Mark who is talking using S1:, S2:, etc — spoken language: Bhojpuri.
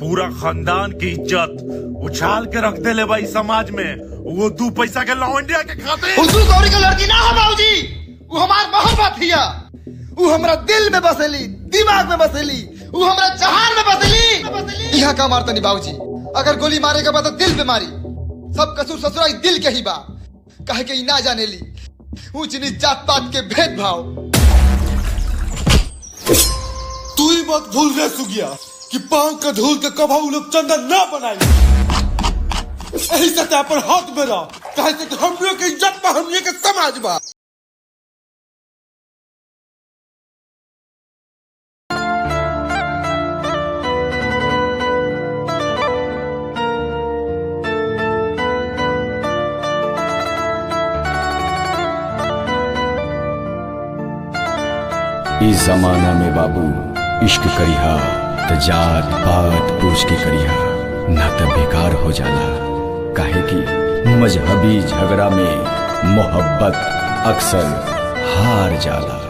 S1: पूरा खानदान की इज्जत उछाल के रख दे ले भाई समाज में। वो 2 पैसा के लौंडिया के खाते
S2: हुजूर गौरी के लड़की ना हो बाबूजी, वो हमार मोहब्बत हिया, वो हमरा दिल में बसेली, दिमाग में बसेली, वो हमरा जहान में बसेली। यहाँ का मारता नहीं बाबूजी, अगर गोली मारे के बाद तो दिल पे मारी। सब कसूर ससुराई दिल के ही बा, कहे के ना जाने ली ऊंच नीच जात पात के भेदभाव।
S3: तू ही मत भूल रे सुगिया कि पांव का धूल के कभाऊ लोग चंदन ना बनाई। यही सतह पर हाथ में रह, कहे से हम लोग की इज्जत पर हम के समाज बा।
S4: इस जमाना में बाबू इश्क करिहा त जात पात पूछ के करिहा, ना त बेकार हो जाला। काहे कि मजहबी झगड़ा में मोहब्बत अक्सर हार जाला।